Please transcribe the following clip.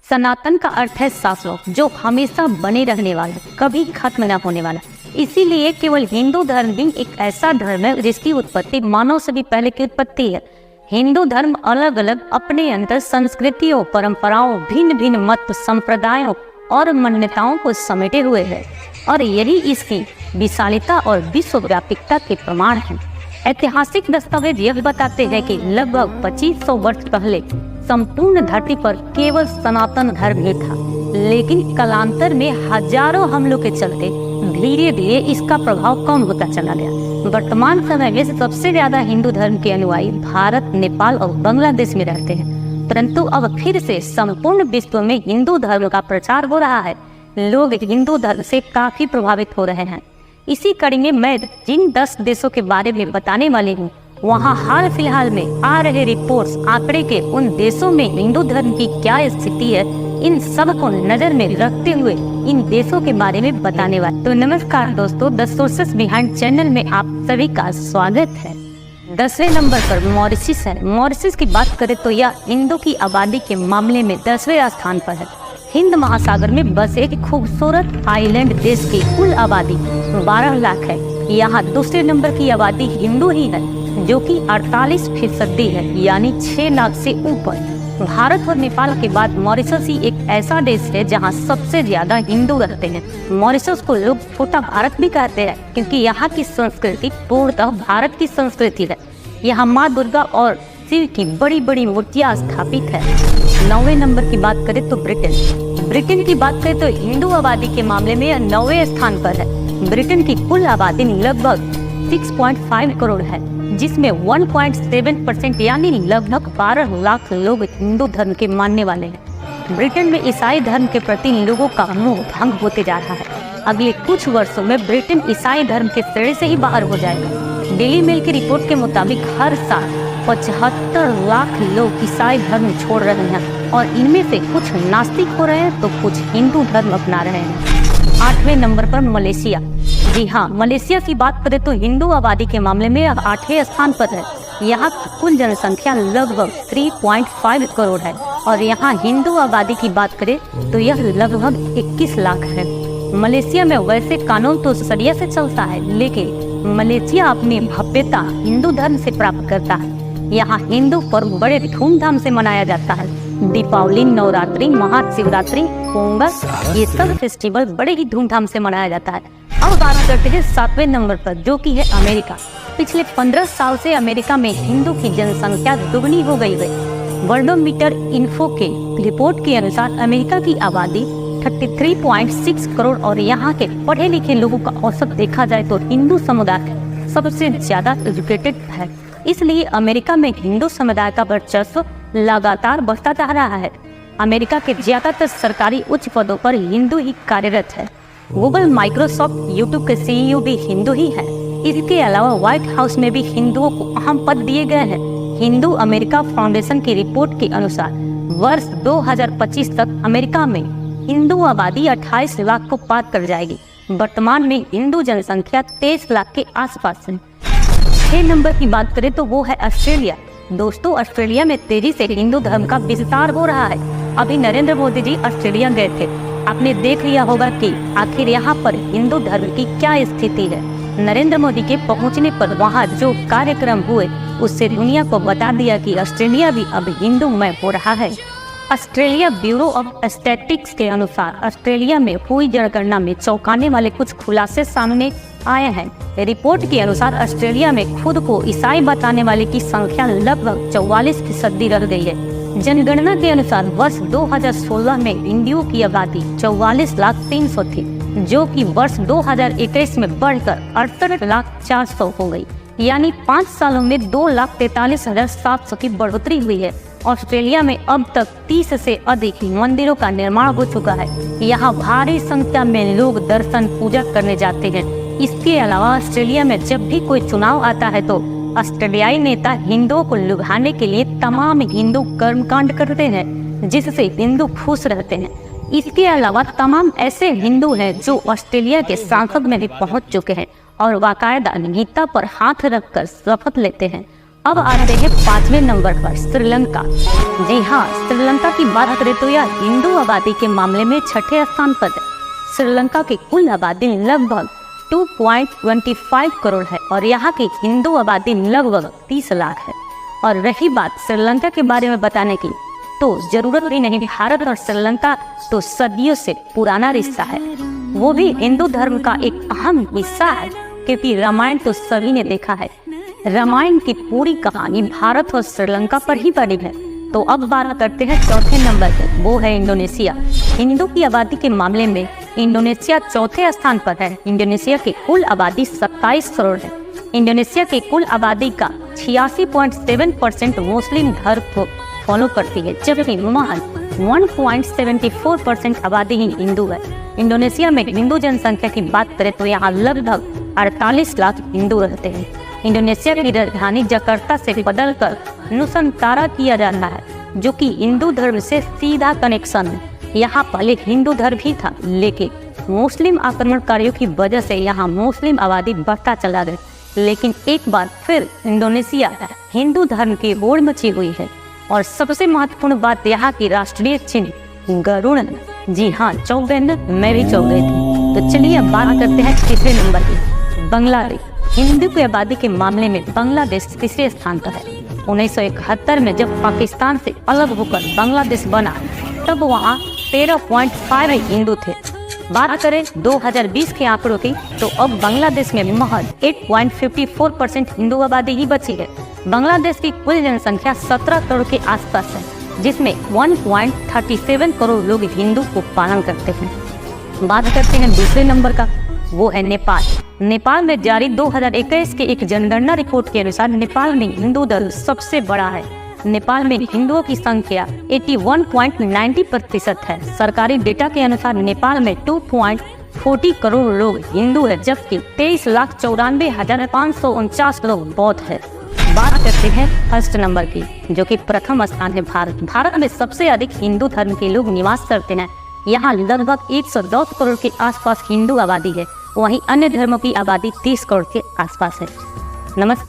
सनातन का अर्थ है शाश्वत, जो हमेशा बने रहने वाला, कभी खत्म न होने वाला। इसीलिए केवल हिंदू धर्म ही एक ऐसा धर्म है जिसकी उत्पत्ति मानव से भी पहले की उत्पत्ति है। हिंदू धर्म अलग अलग अपने अंदर संस्कृतियों, परंपराओं, भिन्न भिन्न मत संप्रदायों और मान्यताओं को समेटे हुए है, और यही इसकी विशालता और विश्वव्यापिकता के प्रमाण है। ऐतिहासिक दस्तावेज यह बताते हैं कि लगभग 2500 वर्ष पहले संपूर्ण धरती पर केवल सनातन धर्म ही था, लेकिन कालांतर में हजारों हमलों के चलते धीरे धीरे इसका प्रभाव कम होता चला गया। वर्तमान समय में सबसे ज्यादा हिंदू धर्म के अनुयायी भारत, नेपाल और बांग्लादेश में रहते हैं, परंतु अब फिर से संपूर्ण विश्व में हिंदू धर्म का प्रचार हो रहा है। लोग हिंदू धर्म से काफी प्रभावित हो रहे हैं। इसी कड़ी में मैं जिन 10 देशों के बारे में बताने वाली हूँ, वहाँ हाल फिलहाल में आ रहे रिपोर्ट्स आंकड़े के उन देशों में हिंदू धर्म की क्या स्थिति है, इन सब को नजर में रखते हुए इन देशों के बारे में बताने वाले। तो नमस्कार दोस्तों, द सोर्सेस बिहाइंड चैनल में आप सभी का स्वागत है। 10वें नंबर पर मॉरिशस है। मॉरिशस की बात करें तो यह हिंदू की आबादी के मामले में 10वें स्थान पर है। हिंद महासागर में बसे एक खूबसूरत आइलैंड देश की कुल आबादी 12 लाख है। यहाँ दूसरे नंबर की आबादी हिंदू ही है, जो कि 48% है, यानी 6 लाख से ऊपर। भारत और नेपाल के बाद मॉरिशस ही एक ऐसा देश है जहाँ सबसे ज्यादा हिंदू रहते हैं। मॉरिशस को लोग छोटा भारत भी कहते हैं, क्योंकि यहाँ की संस्कृति पूर्णतः भारत की संस्कृति है। यहाँ माँ दुर्गा और शिव की बड़ी बड़ी मूर्तियाँ स्थापित है। 9वें नंबर की बात करें तो ब्रिटेन की बात करें तो हिंदू आबादी के मामले में यह 9वें स्थान पर है। ब्रिटेन की कुल आबादी लगभग 6.5 करोड़ है, जिसमें 1.7% यानी लगभग 12 लाख लोग हिंदू धर्म के मानने वाले हैं। ब्रिटेन में ईसाई धर्म के प्रति लोगों का मोह भंग होते जा रहा है। अगले कुछ वर्षों में ब्रिटेन ईसाई धर्म के श्रेणी से ही बाहर हो जाएगा। डेली मेल की रिपोर्ट के मुताबिक हर साल 75 लाख लोग ईसाई धर्म छोड़ रहे हैं, और इनमें से कुछ नास्तिक हो रहे हैं तो कुछ हिंदू धर्म अपना रहे हैं। 8वें नंबर पर मलेशिया। जी हाँ, मलेशिया की बात करें तो हिंदू आबादी के मामले में 8वें स्थान पर है। यहाँ कुल जनसंख्या लगभग 3.5 करोड़ है, और यहाँ हिंदू आबादी की बात करें तो यह लगभग 21 लाख है। मलेशिया में वैसे कानून तो शरिया से चलता है, लेकिन मलेशिया अपनी भव्यता हिंदू धर्म से प्राप्त करता है। यहाँ हिंदू पर्व बड़े धूमधाम से मनाया जाता है। दीपावली, नवरात्रि, महाशिवरात्रि, पोंगल, ये सब फेस्टिवल बड़े ही धूमधाम से मनाया जाता है। अब बात करते हैं 7वें नंबर पर, जो कि है अमेरिका। पिछले 15 साल से अमेरिका में हिंदू की जनसंख्या दुगनी हो गई है। वर्ल्डोमीटर इन्फो के रिपोर्ट के अनुसार अमेरिका की आबादी 33.6 करोड़, और यहाँ के पढ़े लिखे लोगों का औसत देखा जाए तो हिंदू समुदाय सबसे ज्यादा एजुकेटेड है। इसलिए अमेरिका में हिंदू समुदाय का वर्चस्व लगातार बढ़ता जा रहा है। अमेरिका के ज्यादातर सरकारी उच्च पदों पर हिंदू ही कार्यरत है। गूगल, माइक्रोसॉफ्ट, यूट्यूब के CEO भी हिंदू ही है। इसके अलावा व्हाइट हाउस में भी हिंदुओं को अहम पद दिए गए हैं। हिंदू अमेरिका फाउंडेशन की रिपोर्ट के अनुसार वर्ष 2025 तक अमेरिका में हिंदू आबादी 28 लाख को पार कर जाएगी। वर्तमान में हिंदू जनसंख्या 23 लाख के आसपास है। 6 नंबर की बात करें तो वो है ऑस्ट्रेलिया। दोस्तों, ऑस्ट्रेलिया में तेजी से हिंदू धर्म का विस्तार हो रहा है। अभी नरेंद्र मोदी जी ऑस्ट्रेलिया गए थे। आपने देख लिया होगा कि आखिर यहाँ पर हिंदू धर्म की क्या स्थिति है। नरेंद्र मोदी के पहुँचने पर वहाँ जो कार्यक्रम हुए, उससे दुनिया को बता दिया कि ऑस्ट्रेलिया भी अब हिंदूमय हो रहा है। ऑस्ट्रेलिया ब्यूरो ऑफ स्टैटिस्टिक्स के अनुसार ऑस्ट्रेलिया में हुई जनगणना में चौंकाने वाले कुछ खुलासे सामने आए हैं। रिपोर्ट के अनुसार ऑस्ट्रेलिया में खुद को ईसाई बताने वाले की संख्या लगभग 44% रह गई है। जनगणना के अनुसार वर्ष 2016 में हिंदुओं की आबादी 44,300,000 थी, जो कि वर्ष 2021 में बढ़कर 68,400,000 हो गई। यानी 5 सालों में 2,43,700 की बढ़ोतरी हुई है। ऑस्ट्रेलिया में अब तक 30 से अधिक मंदिरों का निर्माण हो चुका है। यहाँ भारी संख्या में लोग दर्शन पूजा करने जाते हैं। इसके अलावा ऑस्ट्रेलिया में जब भी कोई चुनाव आता है तो ऑस्ट्रेलियाई नेता हिंदुओं को लुभाने के लिए तमाम हिंदू कर्मकांड करते हैं, जिससे हिंदू खुश रहते हैं। इसके अलावा तमाम ऐसे हिंदू हैं जो ऑस्ट्रेलिया के संसद में भी पहुंच चुके हैं और बाकायदा गीता पर हाथ रखकर शपथ लेते हैं। अब आते हैं 5वें नंबर पर श्रीलंका। जी हाँ, श्रीलंका की बात करें तो यह हिंदू आबादी के मामले में छठे स्थान पर है। श्रीलंका की कुल आबादी लगभग 2.25 करोड़ है और यहाँ की हिंदू आबादी लगभग 30 लाख है। और रही बात श्रीलंका के बारे में बताने की, तो जरूरत ही नहीं, भारत और श्रीलंका तो सदियों से पुराना रिश्ता है। वो भी हिंदू धर्म का एक अहम हिस्सा है, क्योंकि रामायण तो सभी ने देखा है। रामायण की पूरी कहानी भारत और श्रीलंका पर ही पड़ी है। तो अब बात करते हैं चौथे नंबर पर, वो है इंडोनेशिया। हिंदू की आबादी के मामले में इंडोनेशिया चौथे स्थान पर है। इंडोनेशिया की कुल आबादी 27 करोड़ है। इंडोनेशिया की कुल आबादी का 86.7% मुस्लिम धर्म को फॉलो करती है, जबकि महज 1.74% आबादी ही हिंदू है। इंडोनेशिया में हिंदू जनसंख्या की बात करें तो यहाँ लगभग 48 लाख हिंदू रहते हैं। इंडोनेशिया की राजधानी जकार्ता से बदलकर नुसंतारा किया जाता है, जो कि हिंदू धर्म से सीधा कनेक्शन है। यहाँ पहले हिंदू धर्म ही था, लेकिन मुस्लिम आक्रमणकारियों की वजह से यहाँ मुस्लिम आबादी बढ़ता चला गया। लेकिन एक बार फिर इंडोनेशिया हिंदू धर्म की होड़ मची हुई है। और सबसे महत्वपूर्ण बात यहाँ की राष्ट्रीय चिन्ह गरुड़। जी हाँ, चौक गए ना, मैं भी चौक गई थी। तो चलिए अब बात करते हैं तीसरे नंबर की, बांग्लादेश। हिंदू की आबादी के मामले में बांग्लादेश तीसरे स्थान पर है। 1971 में जब पाकिस्तान से अलग होकर बांग्लादेश बना, तब वहाँ 13.5 हिंदू थे। बात करें 2020 के आंकड़ों की, तो अब बांग्लादेश में महज 8.54% हिंदू आबादी ही बची है। बांग्लादेश की कुल जनसंख्या 17 करोड़ के आसपास है, जिसमें 1.37 करोड़ लोग हिंदू को पालन करते हैं। बात करते हैं दूसरे नंबर का, वो है नेपाल। नेपाल में जारी 2021 के एक जनगणना रिपोर्ट के अनुसार नेपाल में हिंदू दल सबसे बड़ा है। नेपाल में हिंदुओं की संख्या 81.90% है। सरकारी डेटा के अनुसार नेपाल में 2.40 करोड़ लोग हिंदू है, जबकि 23,94,549 लोग बौद्ध है। बात करते हैं फर्स्ट नंबर की, जो कि प्रथम स्थान है भारत। भारत में सबसे अधिक हिंदू धर्म के लोग निवास करते हैं। यहाँ लगभग 110 करोड़ के आसपास हिंदू आबादी है, वहीं अन्य धर्मों की आबादी 30 करोड़ के आसपास है। नमस्कार।